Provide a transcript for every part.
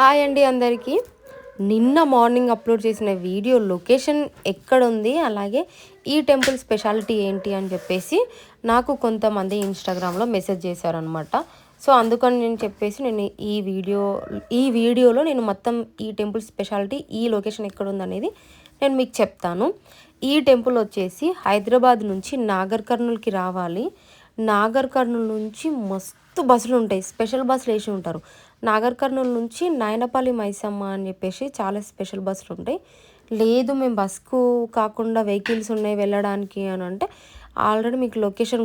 Hi అండి అందరికీ. నిన్న మార్నింగ్ అప్లోడ్ చేసిన వీడియో లొకేషన్ ఎక్కడుంది, అలాగే ఈ టెంపుల్ స్పెషాలిటీ ఏంటి అని చెప్పేసి నాకు కొంతమంది ఇన్స్టాగ్రామ్లో మెసేజ్ చేశారనమాట. సో అందుకని నేను ఈ వీడియోలో నేను మొత్తం ఈ టెంపుల్ స్పెషాలిటీ, ఈ లొకేషన్ ఎక్కడుంది అనేది నేను మీకు చెప్తాను. ఈ టెంపుల్ వచ్చేసి హైదరాబాద్ నుంచి నాగర్ కర్నూల్కి రావాలి. నాగర్ కర్నూల్ నుంచి మస్తు బస్సులు ఉంటాయి, స్పెషల్ బస్సులు వేసి ఉంటారు. నాగర్ కర్నూల్ నుంచి నాయనపల్లి మైసమ్మ అని చెప్పేసి చాలా స్పెషల్ బస్సులు ఉంటాయి. లేదు మేము బస్కు కాకుండా వెహికల్స్ ఉన్నాయి వెళ్ళడానికి అని అంటే ఆల్రెడీ మీకు లొకేషన్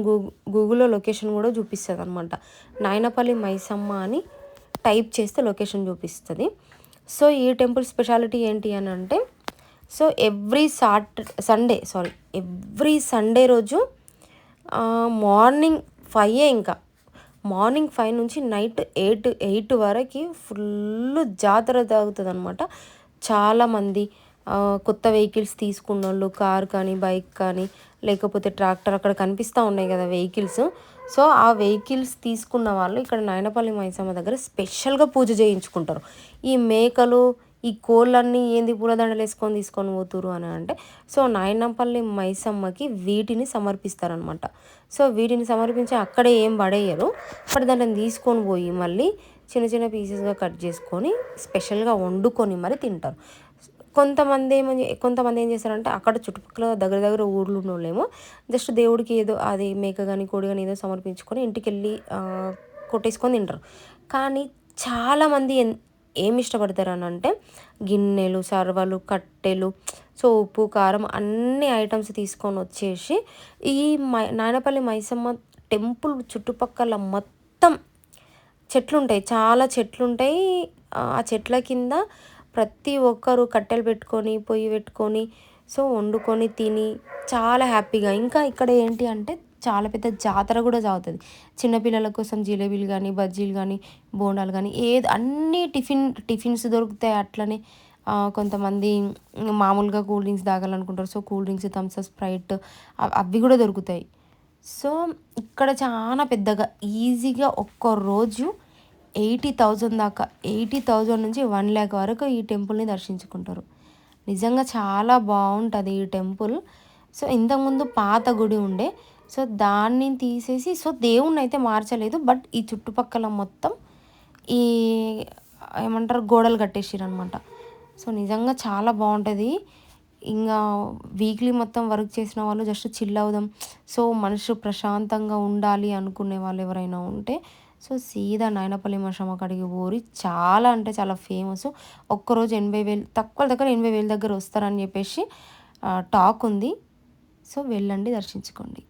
గూగుల్లో లొకేషన్ కూడా చూపిస్తుంది అనమాట. నాయనపల్లి మైసమ్మ అని టైప్ చేస్తే లొకేషన్ చూపిస్తుంది. సో ఈ టెంపుల్ స్పెషాలిటీ ఏంటి అని అంటే, సో ఎవ్రీ సండే రోజు మార్నింగ్ 5 నుంచి నైట్ 8 వరకు ఫుల్ జాతర తాగుతుంది అనమాట. చాలామంది కొత్త వెహికల్స్ తీసుకున్న వాళ్ళు, కార్ కానీ బైక్ కానీ లేకపోతే ట్రాక్టర్, అక్కడ కనిపిస్తూ ఉన్నాయి కదా వెహికల్స్. సో ఆ వెహికల్స్ తీసుకున్న వాళ్ళు ఇక్కడ నాయనపల్లి మైసమ్మ దగ్గర స్పెషల్గా పూజ చేయించుకుంటారు. ఈ మేకలు, ఈ కోళ్ళన్నీ ఏంది పూలదండలు వేసుకొని తీసుకొని పోతురు అని అంటే, సో నాయనపల్లి మైసమ్మకి వీటిని సమర్పిస్తారనమాట. సో వీటిని సమర్పించి అక్కడే ఏం పడేయరు, అక్కడ దాన్ని తీసుకొని పోయి మళ్ళీ చిన్న చిన్న పీసెస్గా కట్ చేసుకొని స్పెషల్గా వండుకొని మరి తింటారు. కొంతమంది ఏం చేస్తారంటే, అక్కడ చుట్టుపక్కల దగ్గర ఊర్లు ఉన్నోళ్ళేమో జస్ట్ దేవుడికి ఏదో అది మేక కానీ కోడి కానీ ఏదో సమర్పించుకొని ఇంటికి వెళ్ళి కొట్టేసుకొని తింటారు. కానీ చాలామంది ఏమి ఇష్టపడతారు అని అంటే, గిన్నెలు, సర్వలు, కట్టెలు, సో ఉప్పు కారం అన్ని ఐటమ్స్ తీసుకొని వచ్చేసి ఈ నాయనపల్లి మైసమ్మ టెంపుల్ చుట్టుపక్కల మొత్తం చెట్లుంటాయి, చాలా చెట్లుంటాయి. ఆ చెట్ల కింద ప్రతి ఒక్కరు కట్టెలు పెట్టుకొని పొయ్యి పెట్టుకొని సో వండుకొని తిని చాలా హ్యాపీగా. ఇంకా ఇక్కడ ఏంటి అంటే చాలా పెద్ద జాతర కూడా సాగుతుంది. చిన్నపిల్లల కోసం జిలేబీలు కానీ, బజ్జీలు కానీ, బోండాలు కానీ అన్ని టిఫిన్స్ దొరుకుతాయి. అట్లనే కొంతమంది మామూలుగా కూల్ డ్రింక్స్ తాగాలనుకుంటారు, so cool drinks, Thums up, Sprite అవి కూడా దొరుకుతాయి. సో ఇక్కడ చాలా పెద్దగా ఈజీగా ఒక్కరోజు 80,000 దాకా, 80,000 నుంచి 1,00,000 వరకు ఈ టెంపుల్ని దర్శించుకుంటారు. నిజంగా చాలా బాగుంటుంది ఈ టెంపుల్. సో ఇంతకుముందు పాత గుడి ఉండే, సో దాన్ని తీసేసి సో దేవుణ్ణి అయితే మార్చలేదు, బట్ ఈ చుట్టుపక్కల మొత్తం ఈ ఏమంటారు గోడలు కట్టేసారు అనమాట. సో నిజంగా చాలా బాగుంటుంది. ఇంకా వీక్లీ మొత్తం వర్క్ చేసిన వాళ్ళు జస్ట్ చిల్ అవుదాం, సో మనసు ప్రశాంతంగా ఉండాలి అనుకునే వాళ్ళు ఎవరైనా ఉంటే సో సీదా నాయనపల్లి మైసమ్మ కాడికి పోరి. చాలా అంటే చాలా ఫేమస్. ఒక్కరోజు 80,000 తక్కువ దగ్గర 80,000 దగ్గర వస్తారని చెప్పేసి టాక్ ఉంది. సో వెళ్ళండి, దర్శించుకోండి.